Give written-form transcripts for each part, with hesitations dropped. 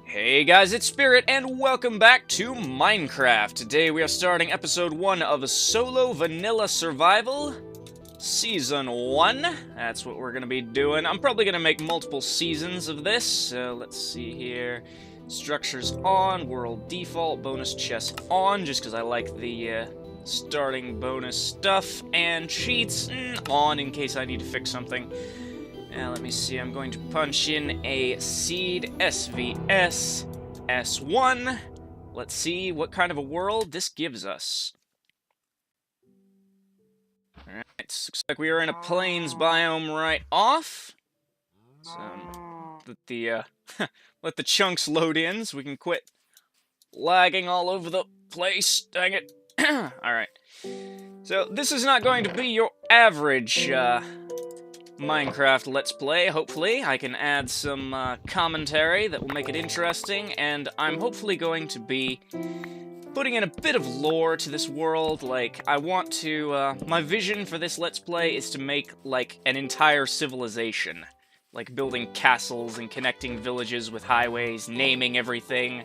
Hey guys, it's Spirit, and welcome back to Minecraft. Today we are starting episode 1 of Solo Vanilla Survival, Season 1. That's what we're going to be doing. I'm probably going to make multiple seasons of this, so let's see here. Structures on, world default, bonus chest on, just because I like the starting bonus stuff, and cheats on in case I need to fix something. Now, let me see, I'm going to punch in a seed SVS S1. Let's see what kind of a world this gives us. Alright, looks like we are in a plains biome right off. So, let the chunks load in so we can quit lagging all over the place. Dang it. Alright. So, this is not going to be your average, Minecraft Let's Play, hopefully. I can add some commentary that will make it interesting, and I'm hopefully going to be putting in a bit of lore to this world. Like, I want to, my vision for this Let's Play is to make, like, an entire civilization. Like, building castles and connecting villages with highways, naming everything.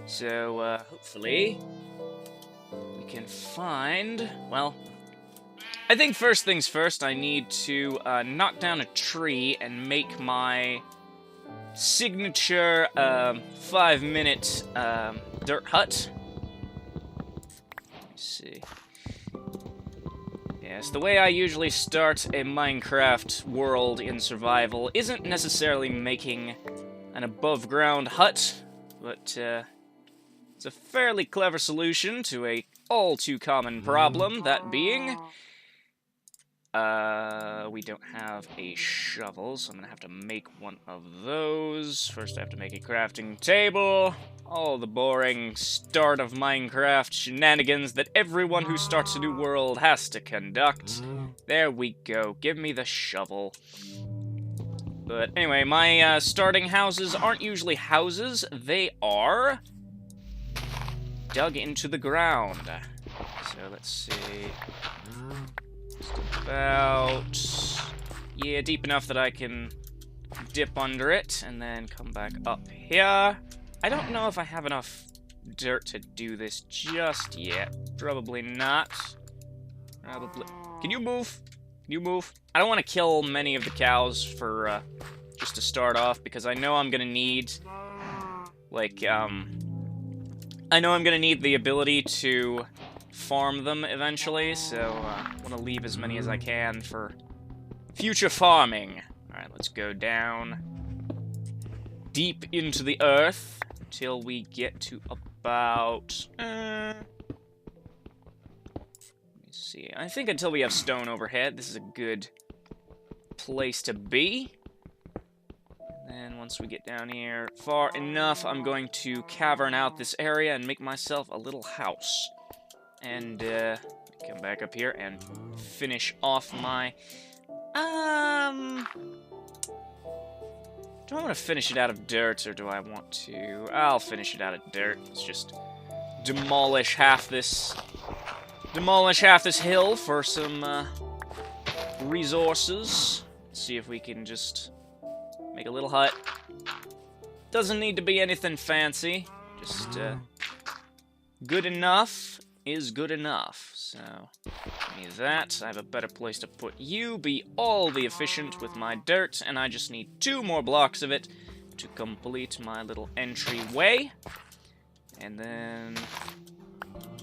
So, hopefully, we can find, well, I think first things first, I need to knock down a tree and make my signature 5-minute dirt hut. Let me see. Yes, the way I usually start a Minecraft world in survival isn't necessarily making an above-ground hut, but it's a fairly clever solution to a all-too-common problem, that being we don't have a shovel, so I'm gonna have to make one of those. First I have to make a crafting table. All the boring start of Minecraft shenanigans that everyone who starts a new world has to conduct. There we go, give me the shovel. But anyway, my starting houses aren't usually houses, they are dug into the ground. So let's see. About, yeah, deep enough that I can dip under it and then come back up here. I don't know if I have enough dirt to do this just yet. Probably not. Probably. Can you move? Can you move? I don't want to kill many of the cows for just to start off, because I know I'm gonna need, like, I know I'm gonna need the ability to farm them eventually, so I want to leave as many as I can for future farming. Alright, let's go down deep into the earth until we get to about, let me see, I think until we have stone overhead, this is a good place to be. And then once we get down here far enough, I'm going to cavern out this area and make myself a little house. And, come back up here and finish off my, do I want to finish it out of dirt, or do I want to, I'll finish it out of dirt. Let's just demolish half this hill for some, resources. Let's see if we can just make a little hut. Doesn't need to be anything fancy, just, good enough is good enough. So, give me that. I have a better place to put you. Be all the efficient with my dirt, and I just need 2 more blocks of it to complete my little entryway. And then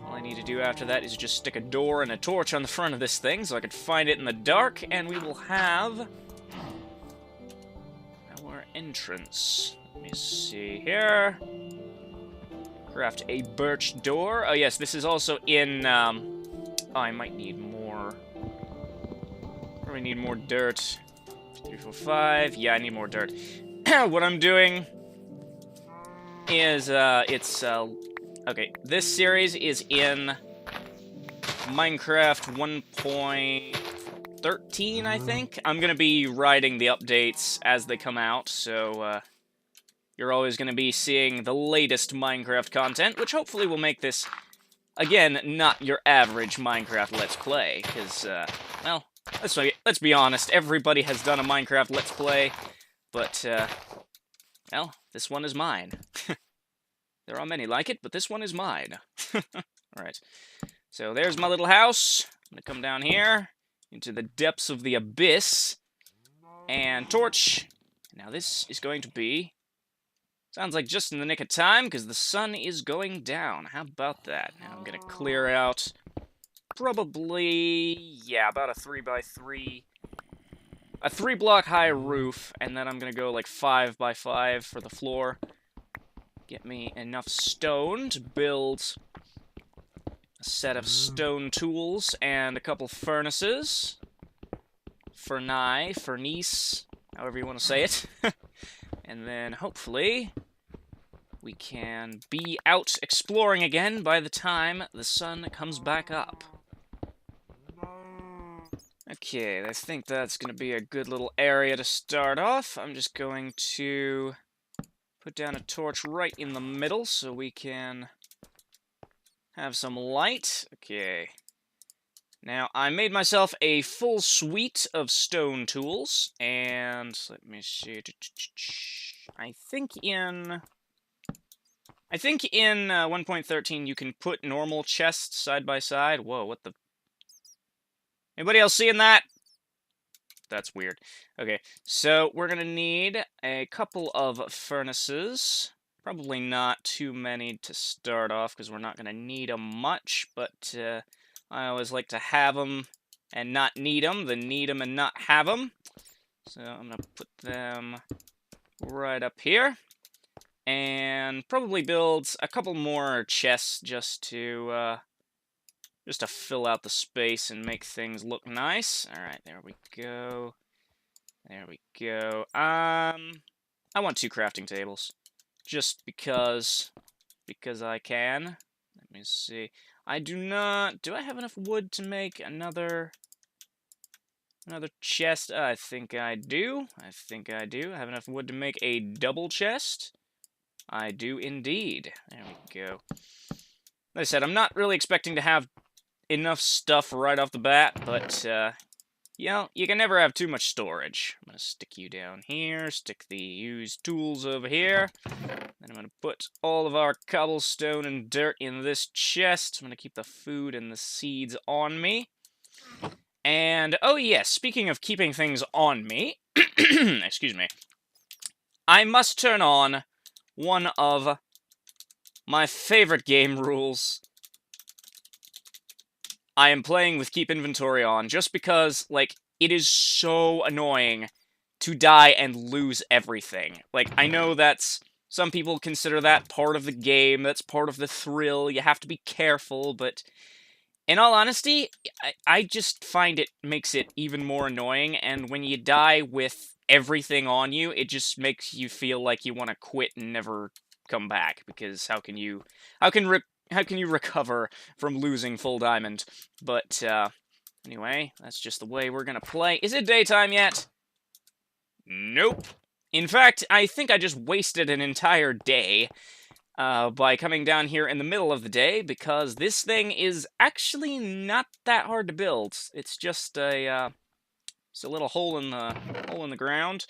all I need to do after that is just stick a door and a torch on the front of this thing so I can find it in the dark, and we will have our entrance. Let me see here. Craft a birch door. Oh yes, this is also in, oh, I might need more. Probably need more dirt. 3, 4, 5. Yeah, I need more dirt. What I'm doing is, okay, this series is in Minecraft 1.13, I think. I'm gonna be writing the updates as they come out, so, you're always going to be seeing the latest Minecraft content, which hopefully will make this, again, not your average Minecraft Let's Play, because, well, let's be honest, everybody has done a Minecraft Let's Play, but, well, This one is mine. There are many like it, but this one is mine. Alright. So there's my little house. I'm gonna come down here into the depths of the abyss. And torch. Now this is going to be... Sounds like just in the nick of time, because the sun is going down. How about that? Now I'm gonna clear out probably... yeah, about a 3x3... a 3-block high roof, and then I'm gonna go like 5x5 for the floor. Get me enough stone to build a set of stone tools and a couple furnaces. Furnace, however you want to say it. And then, hopefully, we can be out exploring again by the time the sun comes back up. Okay, I think that's going to be a good little area to start off. I'm just going to put down a torch right in the middle so we can have some light. Okay. Now, I made myself a full suite of stone tools, and let me see. I think in 1.13 you can put normal chests side by side. Whoa, what the? Anybody else seeing that? That's weird. Okay, so we're gonna need a couple of furnaces. Probably not too many to start off, because we're not gonna need them much, but I always like to have them and not need them, than need them and not have them. So I'm going to put them right up here. And probably build a couple more chests just to fill out the space and make things look nice. Alright, there we go. There we go. I want 2 crafting tables. Just because I can. Let me see. I do not... do I have enough wood to make another chest? I think I do. I have enough wood to make a double chest. I do indeed. There we go. Like I said, I'm not really expecting to have enough stuff right off the bat, but, you know, you can never have too much storage. I'm going to stick you down here, stick the used tools over here. Then I'm going to put all of our cobblestone and dirt in this chest. I'm going to keep the food and the seeds on me. And, oh yes, speaking of keeping things on me, excuse me, I must turn on one of my favorite game rules. I am playing with keep inventory on, just because, like, it is so annoying to die and lose everything. Like, I know that's... some people consider that part of the game, that's part of the thrill, you have to be careful, but in all honesty, I just find it makes it even more annoying, and when you die with everything on you, it just makes you feel like you want to quit and never come back, because how can you recover from losing full diamond? But, anyway, that's just the way we're gonna play. Is it daytime yet? Nope. In fact, I think I just wasted an entire day by coming down here in the middle of the day, because this thing is actually not that hard to build. It's just a little hole in the ground.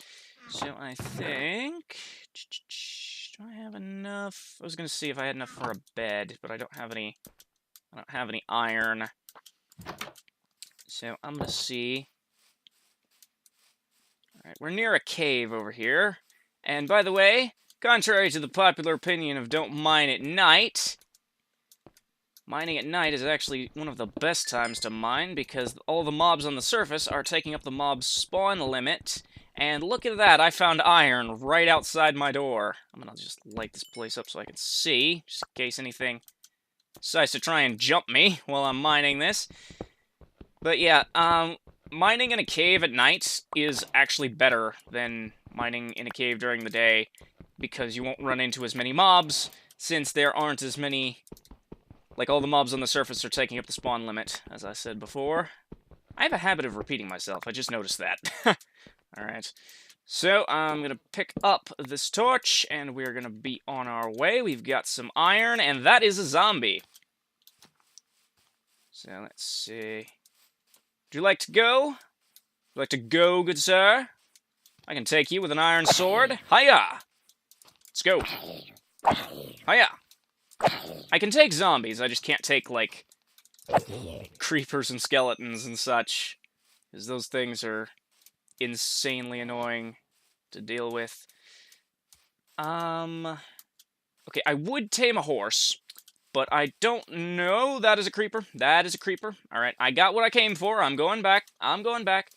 So I think... do I have enough? I was gonna see if I had enough for a bed, but I don't have any iron. So I'm gonna see. Alright, we're near a cave over here. And by the way, contrary to the popular opinion of don't mine at night, mining at night is actually one of the best times to mine, because all the mobs on the surface are taking up the mob's spawn limit. And look at that, I found iron right outside my door. I'm gonna just light this place up so I can see, just in case anything decides to try and jump me while I'm mining this. But yeah, mining in a cave at night is actually better than mining in a cave during the day, because you won't run into as many mobs, since there aren't as many... like, all the mobs on the surface are taking up the spawn limit, as I said before. I have a habit of repeating myself, I just noticed that. Alright, so I'm gonna pick up this torch, and we're gonna be on our way. We've got some iron, and that is a zombie. So, let's see... would you like to go? Would you like to go, good sir? I can take you with an iron sword. Hiya! Let's go. Hiya! I can take zombies, I just can't take, like, creepers and skeletons and such. Because those things are insanely annoying to deal with. Okay, I would tame a horse, but I don't know. That is a creeper. That is a creeper. Alright, I got what I came for. I'm going back. I'm going back.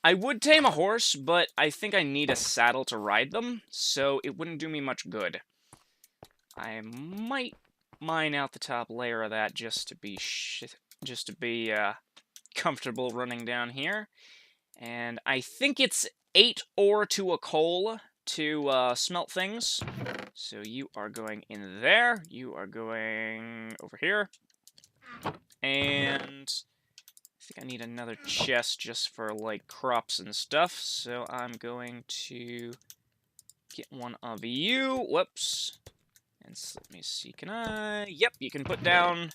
I would tame a horse, but I think I need a saddle to ride them, so it wouldn't do me much good. I might mine out the top layer of that just to be comfortable running down here. And I think it's 8 ore to a coal to smelt things. So you are going in there. You are going over here. And I think I need another chest just for, like, crops and stuff. So I'm going to get one of you. Whoops. And let me see, can I? Yep, you can put down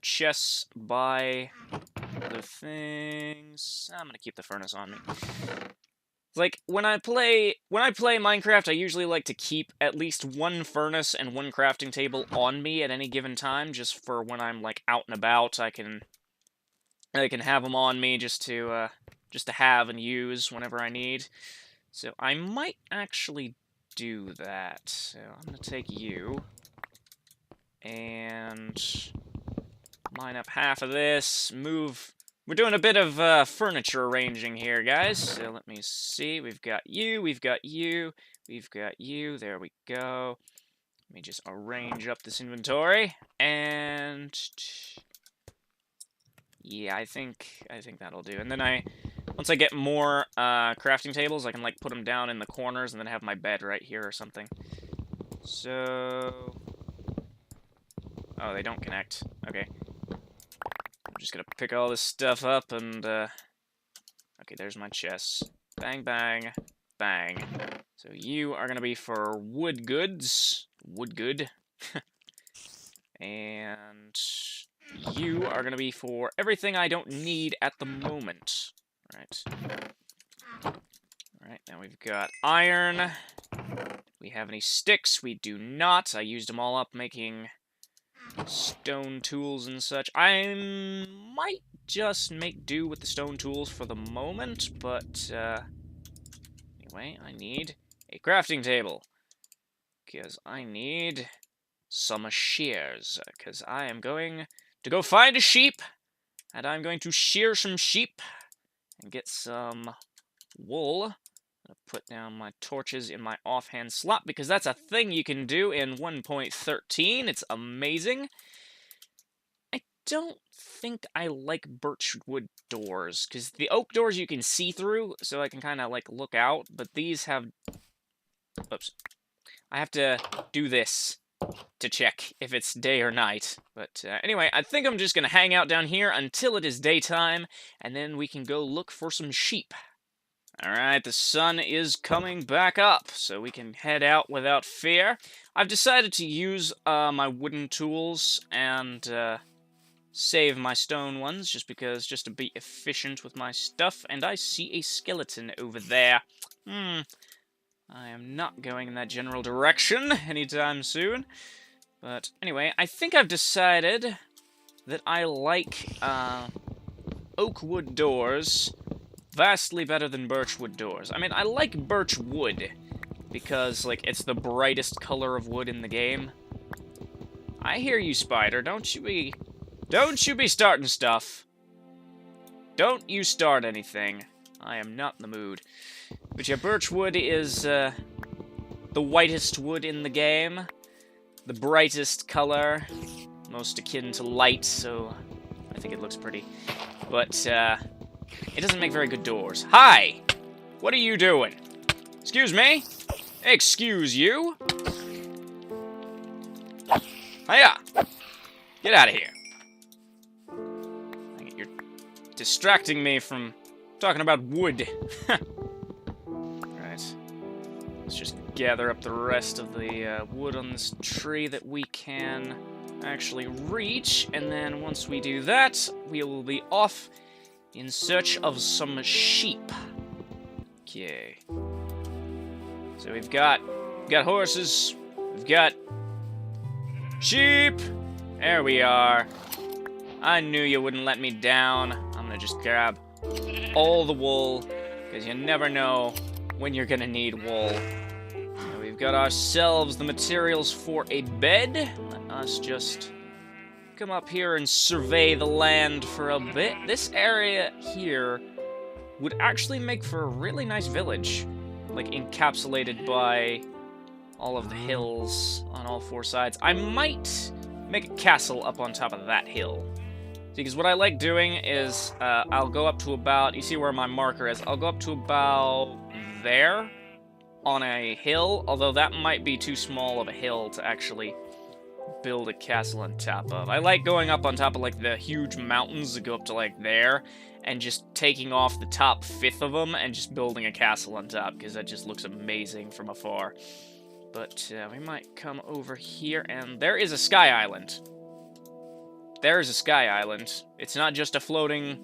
chests by other things. I'm gonna keep the furnace on me. Like, when I play Minecraft, I usually like to keep at least one furnace and one crafting table on me at any given time, just for when I'm, like, out and about. I can have them on me just to have and use whenever I need. So I might actually do that. So I'm gonna take you and mine up half of this. Move. We're doing a bit of furniture arranging here, guys. So let me see. We've got you. We've got you. We've got you. There we go. Let me just arrange up this inventory. And yeah, I think that'll do. And then once I get more crafting tables, I can, like, put them down in the corners and then have my bed right here or something. So, oh, they don't connect. Okay. I'm just gonna pick all this stuff up and, okay, there's my chests. Bang, bang, bang. So you are gonna be for wood goods. Wood good. And you are gonna be for everything I don't need at the moment. Alright. Alright, now we've got iron. Do we have any sticks? We do not. I used them all up making stone tools and such. I might just make do with the stone tools for the moment, but anyway, I need a crafting table. Because I need some shears. Because I am going to go find a sheep, and I'm going to shear some sheep and get some wool. I'm going to put down my torches in my offhand slot, because that's a thing you can do in 1.13. It's amazing. I don't think I like birchwood doors, because the oak doors you can see through, so I can kind of, like, look out, but these have... Oops. I have to do this to check if it's day or night. But anyway, I think I'm just going to hang out down here until it is daytime, and then we can go look for some sheep. Alright, the sun is coming back up, so we can head out without fear. I've decided to use my wooden tools and save my stone ones, just to be efficient with my stuff. And I see a skeleton over there. I am not going in that general direction anytime soon. But anyway, I think I've decided that I like oak wood doors vastly better than birchwood doors. I mean, I like birch wood because, like, it's the brightest color of wood in the game. I hear you, Spider. Don't you be starting stuff. Don't you start anything. I am not in the mood. But yeah, birchwood is the whitest wood in the game, the brightest color, most akin to light, so I think it looks pretty. But it doesn't make very good doors. Hi! What are you doing? Excuse me? Excuse you? Hiya! Get out of here. You're distracting me from talking about wood. Right. Let's just gather up the rest of the wood on this tree that we can actually reach, and then once we do that, we will be off in search of some sheep. Okay. So we've got horses, we've got sheep. There we are. I knew you wouldn't let me down. I'm gonna just grab all the wool, because you never know when you're gonna need wool. So we've got ourselves the materials for a bed. Let us just come up here and survey the land for a bit. This area here would actually make for a really nice village, like encapsulated by all of the hills on all four sides. I might make a castle up on top of that hill. Because what I like doing is, I'll go up to about, you see where my marker is, I'll go up to about there on a hill, although that might be too small of a hill to actually build a castle on top of. I like going up on top of like the huge mountains that go up to like there, and just taking off the top fifth of them and just building a castle on top, because that just looks amazing from afar. But we might come over here, and there is a sky island. There is a sky island. It's not just a floating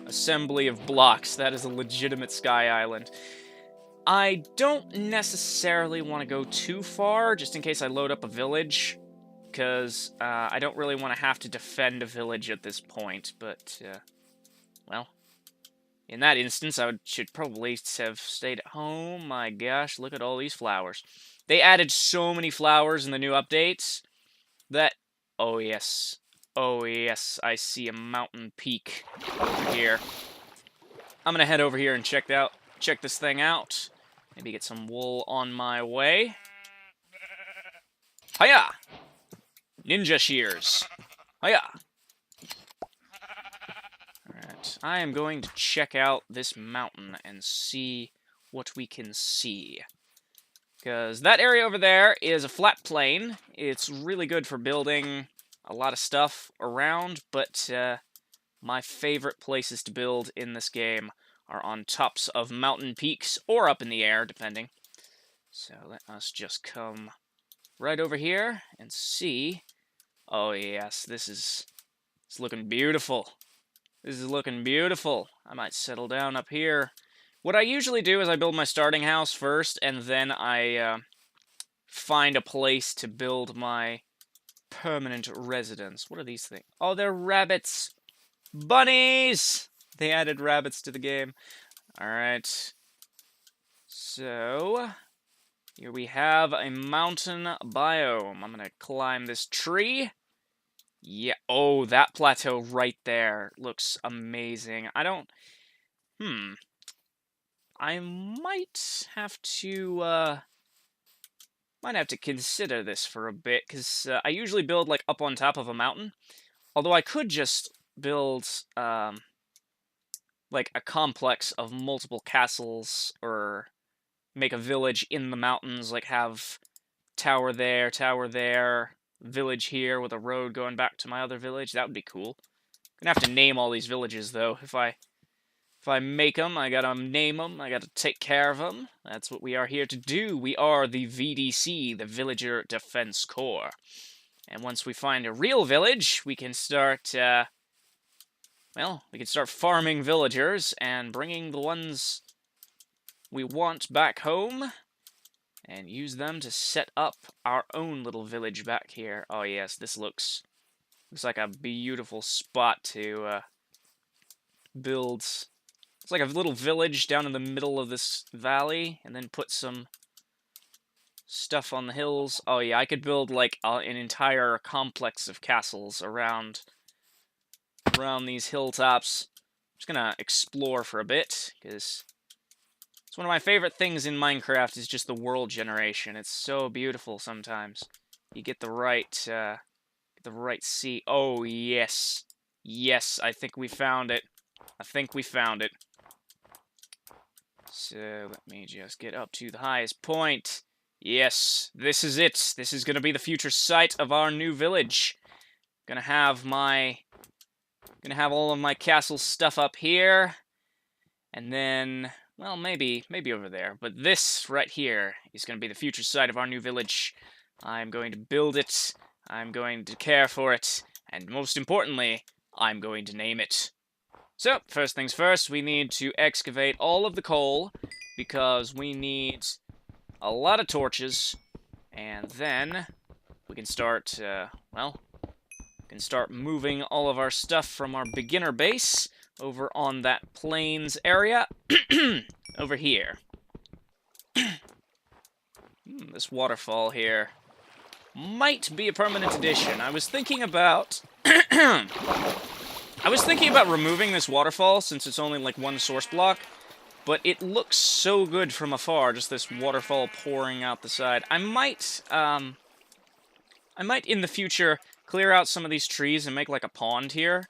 assembly of blocks. That is a legitimate sky island. I don't necessarily want to go too far, just in case I load up a village, because I don't really want to have to defend a village at this point, but, well, in that instance, should probably have stayed at home. My gosh, look at all these flowers. They added so many flowers in the new updates that, oh yes, I see a mountain peak over here. I'm gonna head over here and check this thing out. Maybe get some wool on my way. Hiya! Ninja shears. Hiya! Alright, I am going to check out this mountain and see what we can see. Because that area over there is a flat plain. It's really good for building a lot of stuff around, but my favorite places to build in this game are on tops of mountain peaks, or up in the air, depending. So let us just come right over here and see. Oh yes, it's looking beautiful. This is looking beautiful. I might settle down up here. What I usually do is I build my starting house first, and then I find a place to build my permanent residence. What are these things? Oh, they're rabbits! Bunnies! They added rabbits to the game. Alright. So, here we have a mountain biome. I'm gonna climb this tree. Yeah, oh, that plateau right there looks amazing. I might have to consider this for a bit, because I usually build, like, up on top of a mountain. Although I could just build, like, a complex of multiple castles, or make a village in the mountains, like, have tower there, village here with a road going back to my other village. That would be cool. Gonna have to name all these villages, though. If I make them, I gotta name them, I gotta take care of them. That's what we are here to do. We are the VDC, the Villager Defense Corps. And once we find a real village, we can start, we can start farming villagers and bringing the ones we want back home, and use them to set up our own little village back here. Oh yes, this looks like a beautiful spot to build. It's like a little village down in the middle of this valley, and then put some stuff on the hills. Oh yeah, I could build like an entire complex of castles around these hilltops. I'm just gonna explore for a bit, because it's one of my favorite things in Minecraft is just the world generation. It's so beautiful sometimes. You get the right sea. Oh yes, yes, I think we found it. So let me just get up to the highest point. Yes, this is it. This is gonna be the future site of our new village. Gonna have all of my castle stuff up here, and then, well, maybe over there. But this right here is gonna be the future site of our new village. I'm going to build it. I'm going to care for it, and most importantly, I'm going to name it. So, first things first, we need to excavate all of the coal, because we need a lot of torches, and then we can start, moving all of our stuff from our beginner base over on that plains area over here. This waterfall here might be a permanent addition. I was thinking about removing this waterfall since it's only like one source block, but it looks so good from afar, just this waterfall pouring out the side. I might in the future clear out some of these trees and make like a pond here,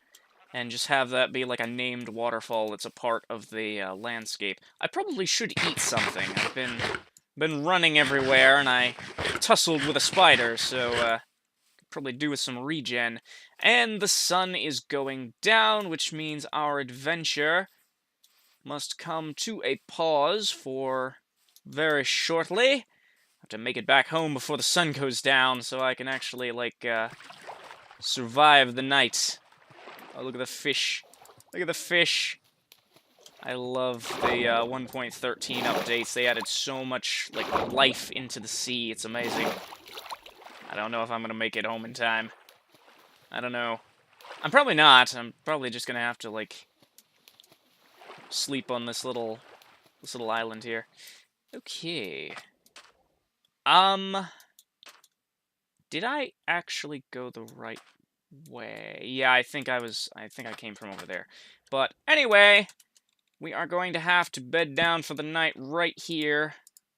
and just have that be like a named waterfall that's a part of the landscape. I probably should eat something. I've been running everywhere, and I tussled with a spider, so could probably do with some regen. And the sun is going down, which means our adventure must come to a pause for very shortly. I have to make it back home before the sun goes down, so I can actually, like, survive the night. Oh, look at the fish. Look at the fish. I love the 1.13 updates. They added so much, like, life into the sea. It's amazing. I don't know if I'm gonna make it home in time. I don't know. I'm probably not. I'm probably just gonna have to, like, sleep on this little island here. Okay. Did I actually go the right way? Yeah, I think I came from over there. But anyway, we are going to have to bed down for the night right here,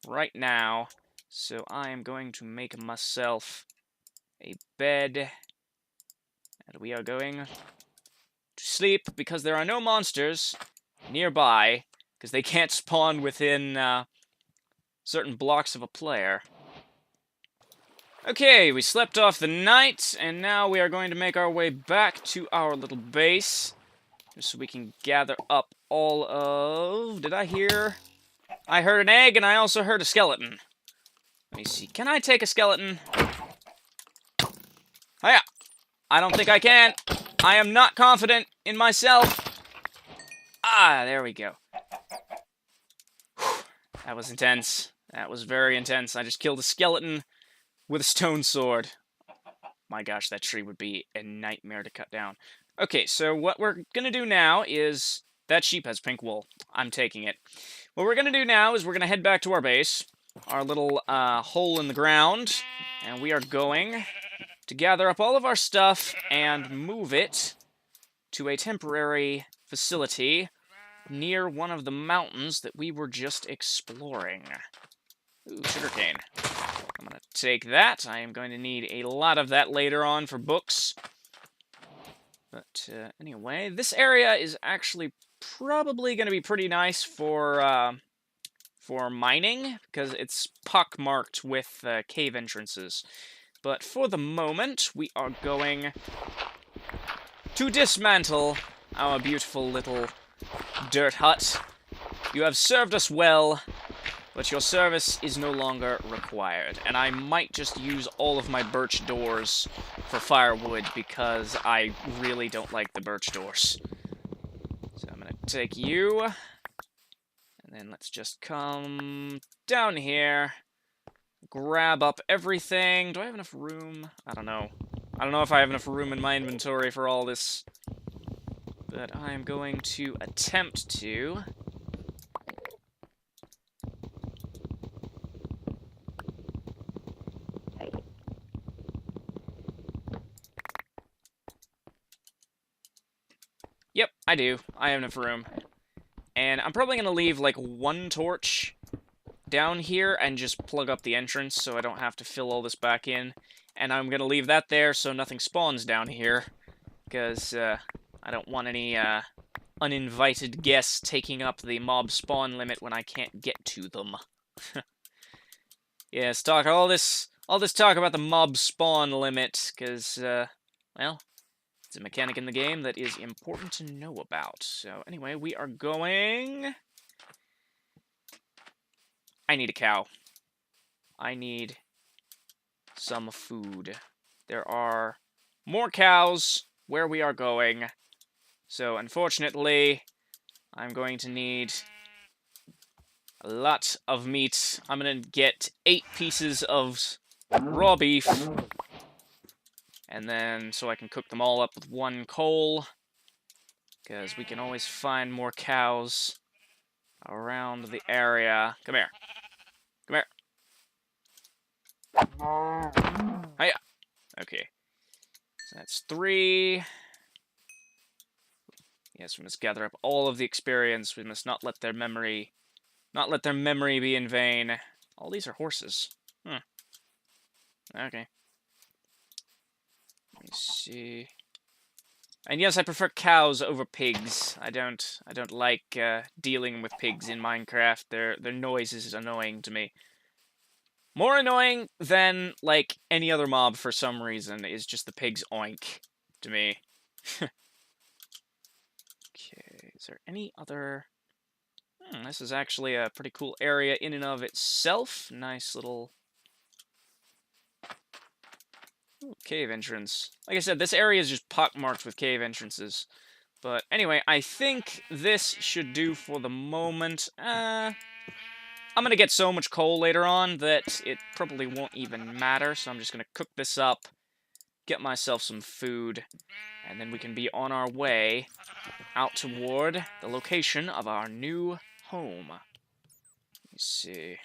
right now. So I am going to make myself a bed. And we are going to sleep because there are no monsters nearby, because they can't spawn within certain blocks of a player. Okay, we slept off the night, and now we are going to make our way back to our little base, just so we can gather up all of... Did I hear? I heard an egg, and I also heard a skeleton. Let me see. Can I take a skeleton? Hiya! I don't think I can. I am not confident in myself. Ah, there we go. Whew. That was intense. That was very intense. I just killed a skeleton with a stone sword. My gosh, that tree would be a nightmare to cut down. Okay, so what we're gonna do now is... That sheep has pink wool. I'm taking it. What we're gonna do now is we're gonna head back to our base, our little hole in the ground, and we are going to gather up all of our stuff and move it to a temporary facility near one of the mountains that we were just exploring. Ooh, sugarcane. I'm going to take that. I am going to need a lot of that later on for books. But anyway, this area is actually probably going to be pretty nice for mining, because it's pockmarked with cave entrances. But for the moment, we are going to dismantle our beautiful little dirt hut. You have served us well, but your service is no longer required. And I might just use all of my birch doors for firewood, because I really don't like the birch doors. So I'm going to take you, and then let's just come down here, grab up everything. Do I have enough room? I don't know. I don't know if I have enough room in my inventory for all this, but I am going to attempt to. Yep, I do. I have enough room. And I'm probably going to leave, like, one torch down here and just plug up the entrance so I don't have to fill all this back in. And I'm going to leave that there so nothing spawns down here, because I don't want any uninvited guests taking up the mob spawn limit when I can't get to them. Yes, all this talk about the mob spawn limit, because, well, it's a mechanic in the game that is important to know about. So, anyway, we are going... I need a cow. I need some food. There are more cows where we are going. So, unfortunately, I'm going to need A lot of meat. I'm gonna get 8 pieces of raw beef. And then, so I can cook them all up with 1 coal. Because we can always find more cows around the area. Come here. Come here. Hiya. Okay. So that's 3. Yes, we must gather up all of the experience. We must not let their memory be in vain. All these are horses. Okay. Let me see. And yes, I prefer cows over pigs. I don't like dealing with pigs in Minecraft. Their noise is annoying to me. More annoying than like any other mob for some reason is just the pig's oink to me. Okay, is there any other? This is actually a pretty cool area in and of itself. Nice little cave entrance. Like I said, this area is just pockmarked with cave entrances. But anyway, I think this should do for the moment. I'm gonna get so much coal later on that it probably won't even matter, so I'm just gonna cook this up, get myself some food, and then we can be on our way out toward the location of our new home. Let me see.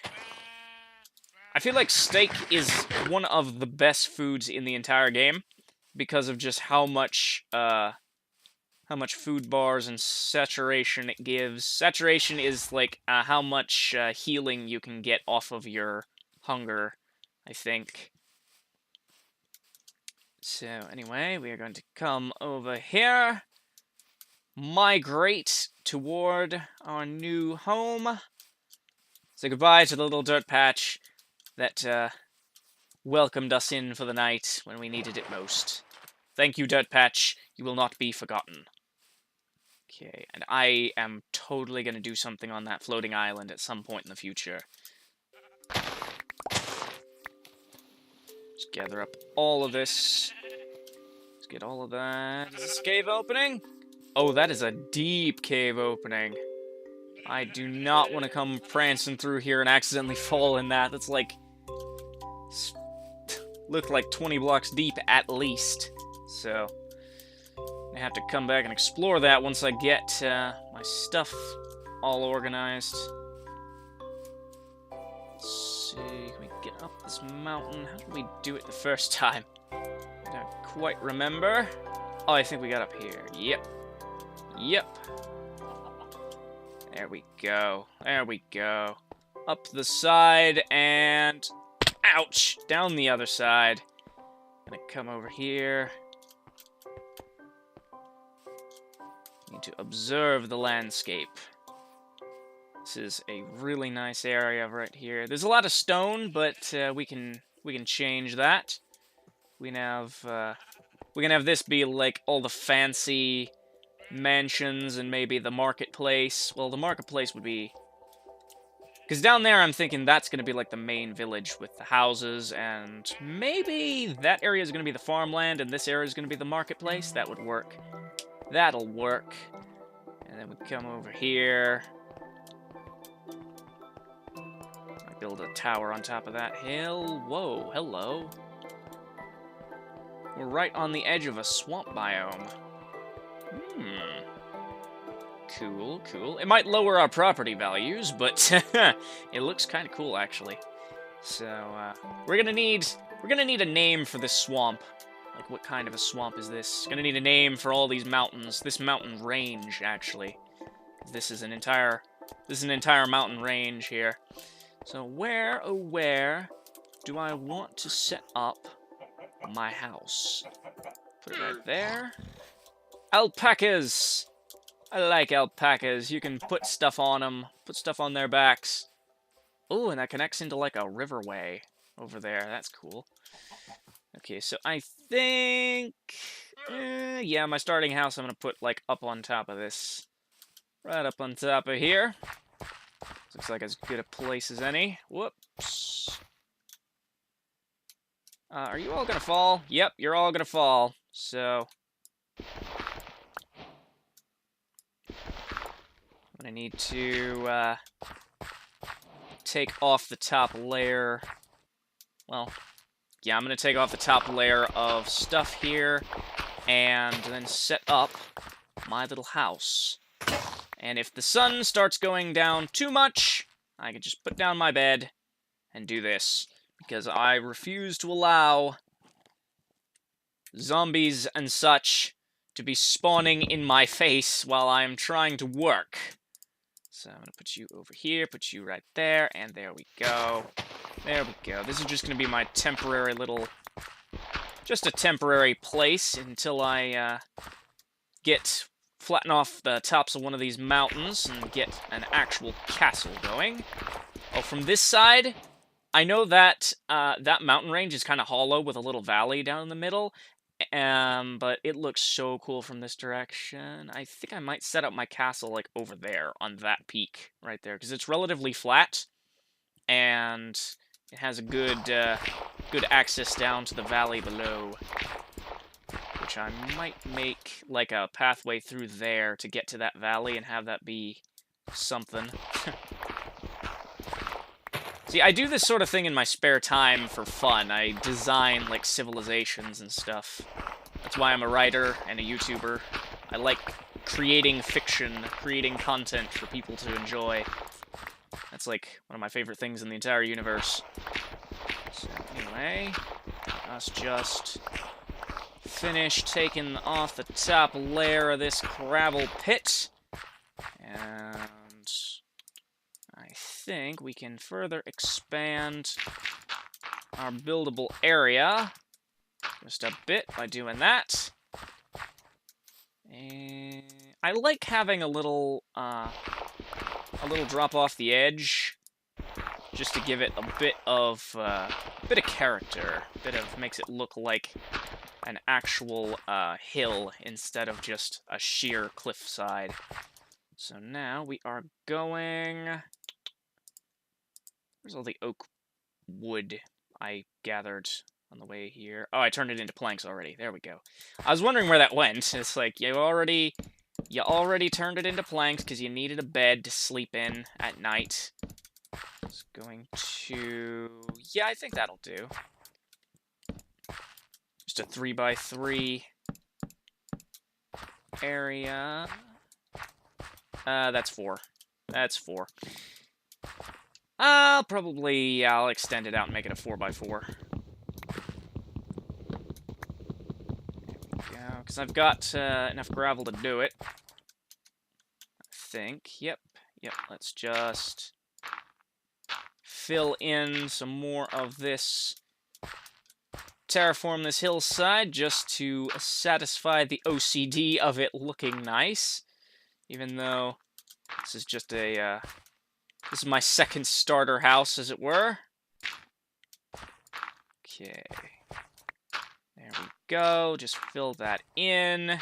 I feel like steak is one of the best foods in the entire game because of just how much food bars and saturation it gives. Saturation is like how much healing you can get off of your hunger, I think. So anyway, we are going to come over here, migrate toward our new home. Say goodbye to the little dirt patch that welcomed us in for the night when we needed it most. Thank you, dirt patch. You will not be forgotten. Okay, and I am totally going to do something on that floating island at some point in the future. Let's gather up all of this. Let's get all of that. Is this a cave opening? Oh, that is a deep cave opening. I do not want to come prancing through here and accidentally fall in that. That's like... looked like 20 blocks deep at least. So... I have to come back and explore that once I get my stuff all organized. Let's see, can we get up this mountain? How did we do it the first time? I don't quite remember. Oh, I think we got up here. Yep. Yep. There we go. There we go. Up the side and... ouch! Down the other side. Gonna come over here. Need to observe the landscape. This is a really nice area right here. There's a lot of stone, but we can change that. We can have this be like all the fancy mansions and maybe the marketplace. Well, the marketplace would be, because down there I'm thinking that's going to be like the main village with the houses, and maybe that area is going to be the farmland and this area is going to be the marketplace. That would work. That'll work. And then we come over here. I build a tower on top of that hill. Whoa, hello. We're right on the edge of a swamp biome. Cool, cool. It might lower our property values, but it looks kind of cool actually. So we're gonna need a name for this swamp. Like, what kind of a swamp is this? Gonna need a name for all these mountains. This mountain range, actually. This is an entire mountain range here. So where, oh where, do I want to set up my house? Put it right there. Alpacas! I like alpacas. You can put stuff on them. Put stuff on their backs. Oh, and that connects into, like, a riverway over there. That's cool. Okay, so I think... yeah, my starting house I'm going to put, like, up on top of this. Right up on top of here. Looks like as good a place as any. Whoops. Are you all going to fall? Yep, you're all going to fall. So... I'm going to need to, take off the top layer. Well, yeah, I'm going to take off the top layer of stuff here and then set up my little house. And if the sun starts going down too much, I can just put down my bed and do this. Because I refuse to allow zombies and such to be spawning in my face while I am trying to work. So I'm going to put you over here, put you right there, and there we go. There we go. This is just going to be my temporary little... just a temporary place until I flatten off the tops of one of these mountains and get an actual castle going. Oh, from this side, I know that that mountain range is kind of hollow with a little valley down in the middle, but it looks so cool from this direction. I think I might set up my castle like over there on that peak right there, because it's relatively flat, and it has a good access down to the valley below, which I might make like a pathway through there to get to that valley and have that be something. See, I do this sort of thing in my spare time for fun. I design, like, civilizations and stuff. That's why I'm a writer and a YouTuber. I like creating fiction, creating content for people to enjoy. That's, like, one of my favorite things in the entire universe. So, anyway, let's just finish taking off the top layer of this gravel pit. And I think we can further expand our buildable area just a bit by doing that. And I like having a little drop off the edge, just to give it a bit of character. Makes it look like an actual hill instead of just a sheer cliffside. So now we are going... Where's all the oak wood I gathered on the way here? Oh, I turned it into planks already. There we go. I was wondering where that went. It's like, you already turned it into planks because you needed a bed to sleep in at night. It's going to... Yeah, I think that'll do. Just a 3x3 area. That's 4. That's 4. I'll extend it out and make it a 4x4. There we go, because I've got enough gravel to do it. I think. Yep, let's just fill in some more of this, terraform this hillside, just to satisfy the OCD of it looking nice. Even though this is just a... this is my second starter house, as it were. Okay. There we go. Just fill that in.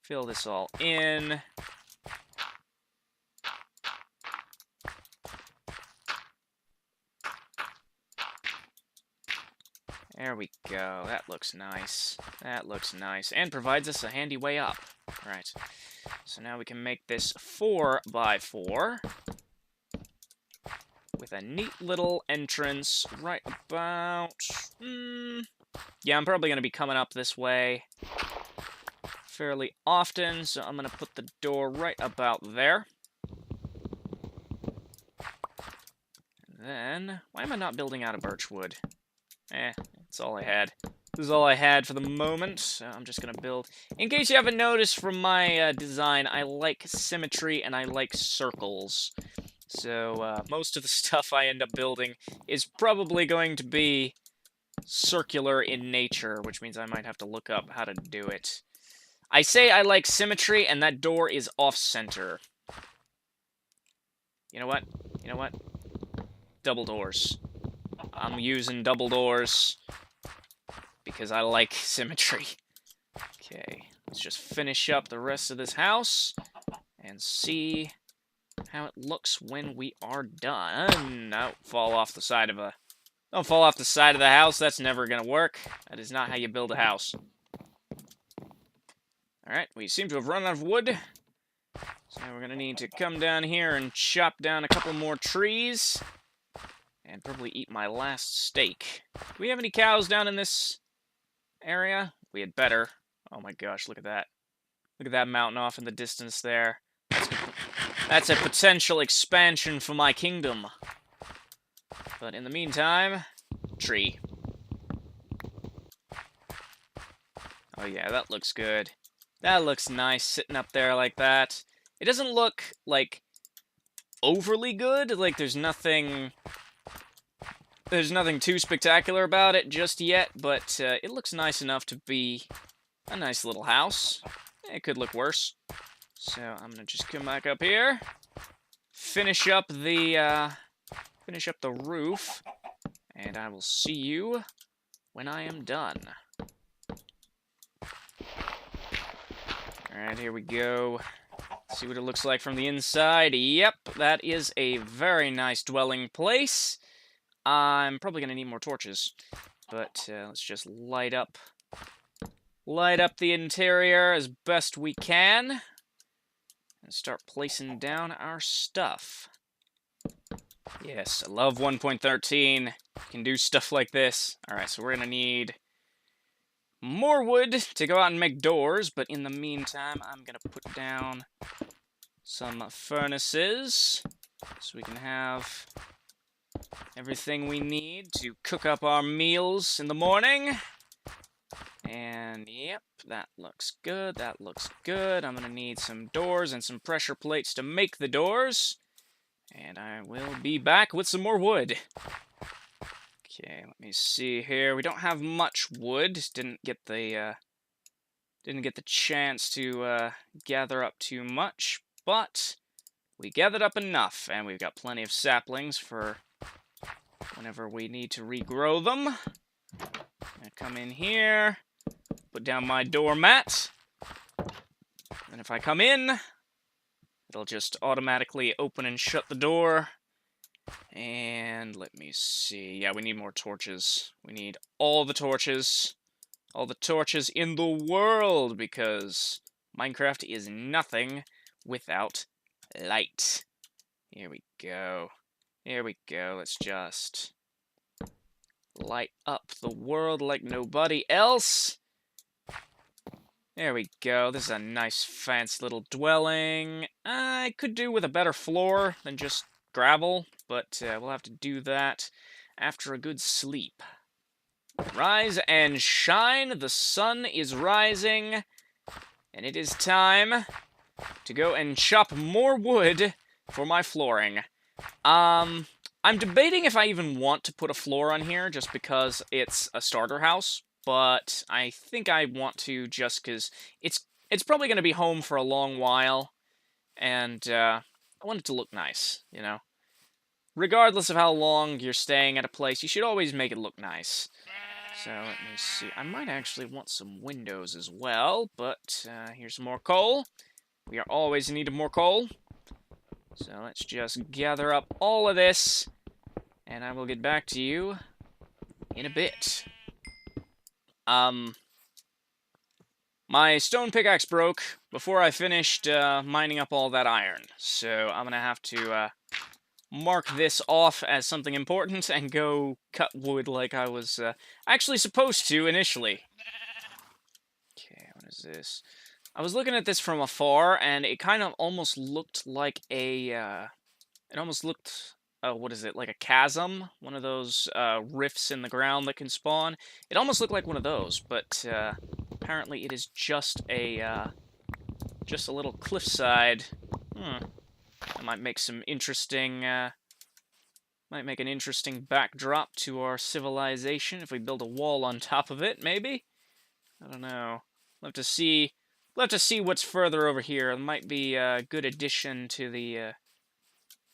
Fill this all in. There we go. That looks nice. That looks nice. And provides us a handy way up. Right. So now we can make this 4x4. With a neat little entrance right about... yeah, I'm probably going to be coming up this way fairly often, so I'm going to put the door right about there. And then, why am I not building out of birch wood? That's all I had. This is all I had for the moment, so I'm just going to build... In case you haven't noticed from my design, I like symmetry and I like circles. So, most of the stuff I end up building is probably going to be circular in nature, which means I might have to look up how to do it. I say I like symmetry, and that door is off-center. You know what? You know what? Double doors. I'm using double doors because I like symmetry. Okay, let's just finish up the rest of this house and see how it looks when we are done. Don't fall off the side of the house. That's never gonna work. That is not how you build a house. Alright, we seem to have run out of wood. So we're gonna need to come down here and chop down a couple more trees. And probably eat my last steak. Do we have any cows down in this area? We had better. Oh my gosh, look at that. Look at that mountain off in the distance there. That's a potential expansion for my kingdom. But in the meantime, tree. Oh yeah, that looks good. That looks nice sitting up there like that. It doesn't look, like, overly good. Like, there's nothing too spectacular about it just yet, but it looks nice enough to be a nice little house. It could look worse. So I'm gonna just come back up here, finish up the roof, and I will see you when I am done. Alright, here we go. See what it looks like from the inside. Yep, that is a very nice dwelling place. I'm probably gonna need more torches, but let's just light up the interior as best we can, and start placing down our stuff. Yes, I love 1.13. You can do stuff like this. Alright, so we're gonna need more wood to go out and make doors, but in the meantime, I'm gonna put down some furnaces, so we can have everything we need to cook up our meals in the morning. And, yep, that looks good, that looks good. I'm gonna need some doors and some pressure plates to make the doors. And I will be back with some more wood. Okay, let me see here. We don't have much wood. Didn't get the chance to gather up too much, but we gathered up enough, and we've got plenty of saplings for whenever we need to regrow them. I come in here, put down my doormat, and if I come in, it'll just automatically open and shut the door. And let me see. Yeah, we need more torches. We need all the torches. All the torches in the world, because Minecraft is nothing without light. Here we go. Here we go. Let's just light up the world like nobody else. There we go. This is a nice, fancy little dwelling. I could do with a better floor than just gravel, but we'll have to do that after a good sleep. Rise and shine. The sun is rising, and it is time to go and chop more wood for my flooring. I'm debating if I even want to put a floor on here, just because it's a starter house, but I think I want to, just because it's probably going to be home for a long while, and I want it to look nice, you know? Regardless of how long you're staying at a place, you should always make it look nice. So, let me see. I might actually want some windows as well, but here's some more coal. We are always in need of more coal. So, let's just gather up all of this, and I will get back to you in a bit. My stone pickaxe broke before I finished mining up all that iron, so I'm gonna have to mark this off as something important and go cut wood like I was actually supposed to initially. Okay, what is this? I was looking at this from afar, and it kind of almost looked like a, what is it, like a chasm? One of those rifts in the ground that can spawn. It almost looked like one of those, but apparently it is just a little cliffside. That might make some interesting, might make an interesting backdrop to our civilization if we build a wall on top of it, maybe? I don't know. We'll have to see what's further over here. It might be a good addition to the,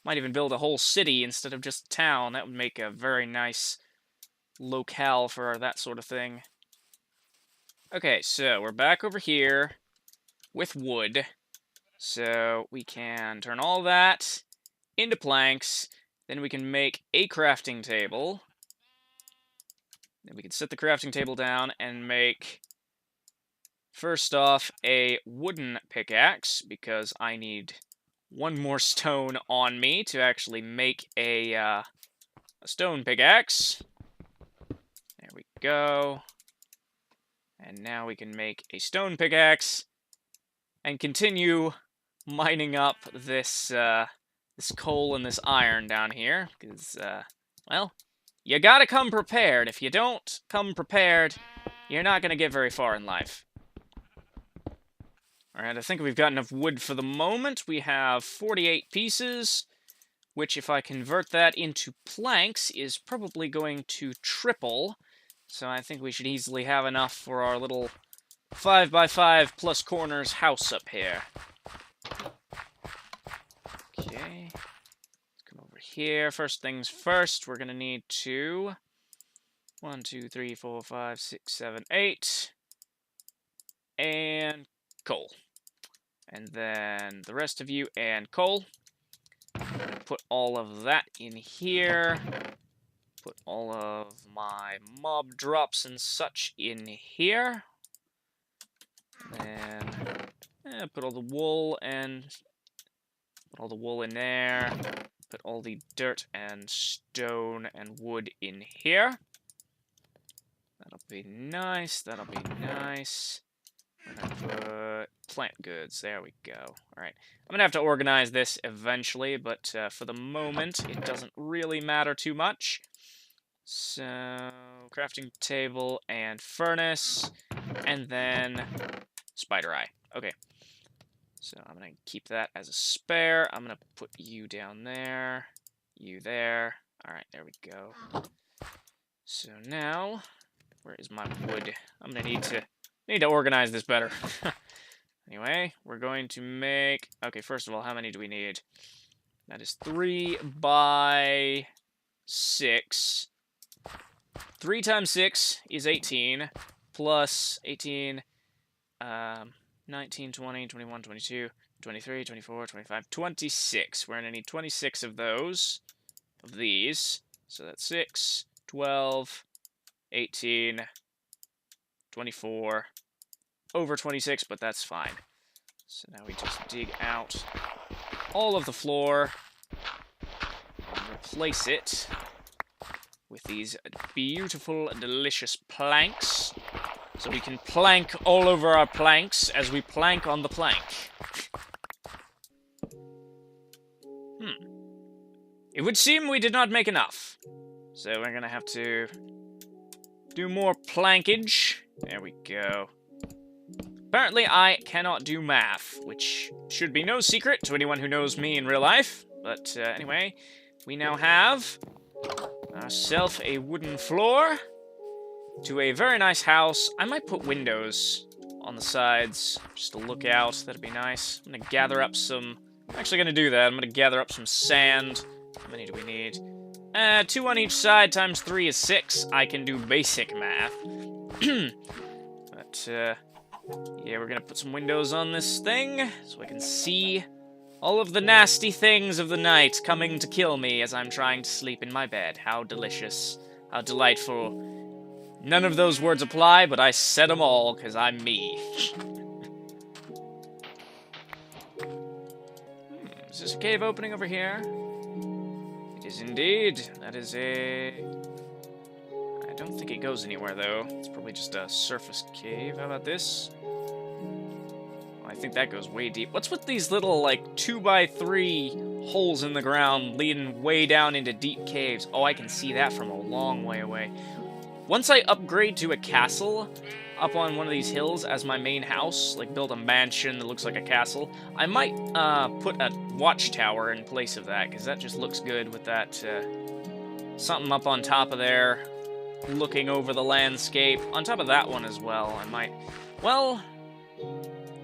might even build a whole city instead of just a town. That would make a very nice locale for that sort of thing. Okay, so we're back over here with wood. So we can turn all that into planks. Then we can make a crafting table. Then we can set the crafting table down and make, first off, a wooden pickaxe, because I need one more stone on me to actually make a a stone pickaxe. There we go. And now we can make a stone pickaxe and continue mining up this this coal and this iron down here, because well, you gotta come prepared. If you don't come prepared, you're not gonna get very far in life. Alright, I think we've got enough wood for the moment. We have 48 pieces, which if I convert that into planks is probably going to triple. So I think we should easily have enough for our little 5x5 plus corners house up here. Okay. Let's come over here. First things first, we're going to need 1, 2, 3, 4, 5, 6, 7, 8. And coal. And then the rest of you and coal. Put all of that in here. Put all of my mob drops and such in here. And put all the wool and put all the wool in there. Put all the dirt and stone and wood in here. That'll be nice. That'll be nice. We're gonna put plant goods. There we go. Alright. I'm gonna have to organize this eventually, but for the moment, it doesn't really matter too much. So, crafting table and furnace, and then spider eye. Okay. So I'm gonna keep that as a spare. I'm gonna put you down there, you there. Alright, there we go. So now, where is my wood? I'm gonna need to organize this better. Anyway, we're going to make... Okay, first of all, how many do we need? That is 3 by 6. 3 times 6 is 18, plus 18, 19, 20, 21, 22, 23, 24, 25, 26. We're going to need 26 of these. So that's 6, 12, 18, 24, over 26, but that's fine. So now we just dig out all of the floor and replace it with these beautiful, delicious planks. So we can plank all over our planks as we plank on the plank. It would seem we did not make enough. So we're gonna have to do more plankage. There we go. Apparently I cannot do math, which should be no secret to anyone who knows me in real life. But anyway, we now have ourselves a wooden floor to a very nice house. I might put windows on the sides just to look out. That'd be nice. I'm gonna gather up some... I'm actually gonna do that. I'm gonna gather up some sand. How many do we need? 2 on each side times 3 is 6. I can do basic math. But, yeah, we're gonna put some windows on this thing so I can see all of the nasty things of the night coming to kill me as I'm trying to sleep in my bed. How delicious. How delightful. None of those words apply, but I said them all because I'm me. Is this a cave opening over here? It is indeed. That is a... I don't think it goes anywhere, though. It's probably just a surface cave. How about this? I think that goes way deep. What's with these little, like, 2x3 holes in the ground leading way down into deep caves? Oh, I can see that from a long way away. Once I upgrade to a castle up on one of these hills as my main house, like build a mansion that looks like a castle, I might put a watchtower in place of that, because that just looks good with that something up on top of there, looking over the landscape. On top of that one as well, I might... Well,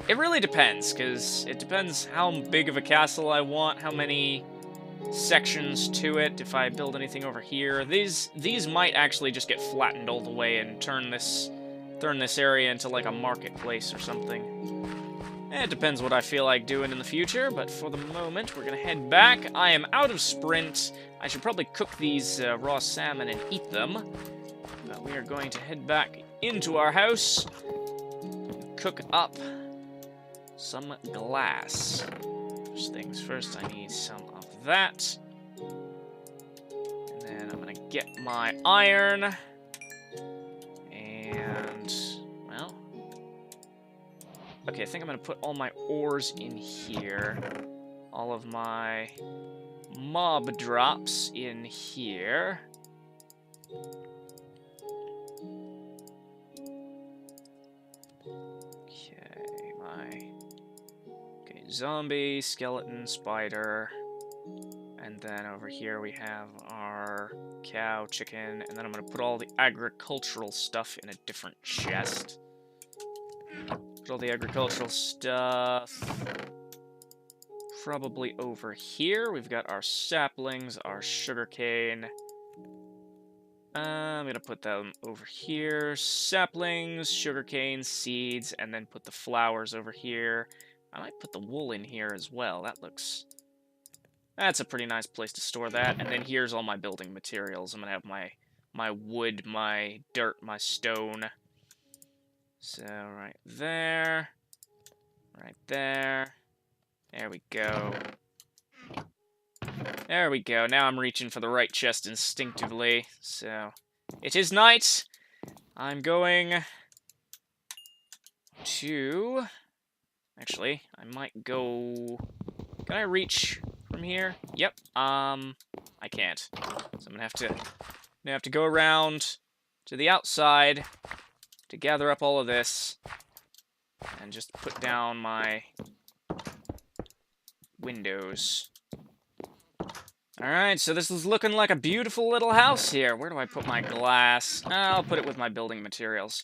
it really depends, because it depends how big of a castle I want, how many sections to it, if I build anything over here. These might actually just get flattened all the way and turn this area into like a marketplace or something. It depends what I feel like doing in the future, but for the moment, we're gonna head back. I am out of sprint. I should probably cook these raw salmon and eat them, but we are going to head back into our house and cook up some glass. First things first, I need some of that. And then I'm gonna get my iron. And, well... Okay, I think I'm going to put all my ores in here. All of my mob drops in here. Okay, zombie, skeleton, spider. And then over here we have our cow, chicken, and then I'm going to put all the agricultural stuff in a different chest. Put all the agricultural stuff probably over here. We've got our saplings, our sugarcane. I'm going to put them over here. Saplings, sugarcane, seeds, and then put the flowers over here. I might put the wool in here as well. That's a pretty nice place to store that. And then here's all my building materials. I'm going to have my wood, my dirt, my stone. So, right there. Right there. There we go. There we go. Now I'm reaching for the right chest instinctively. So, it is night. I'm going to... Actually, I might go... Can I reach from here? Yep. I can't. So I'm gonna have to go around to the outside to gather up all of this and just put down my windows. Alright, so this is looking like a beautiful little house here. Where do I put my glass? I'll put it with my building materials.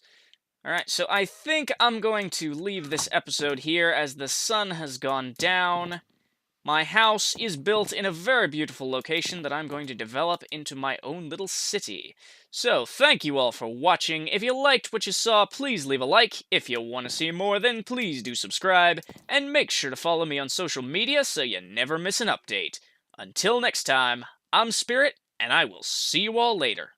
Alright, so I think I'm going to leave this episode here as the sun has gone down. My house is built in a very beautiful location that I'm going to develop into my own little city. So, thank you all for watching. If you liked what you saw, please leave a like. If you want to see more, then please do subscribe. And make sure to follow me on social media so you never miss an update. Until next time, I'm Spirit, and I will see you all later.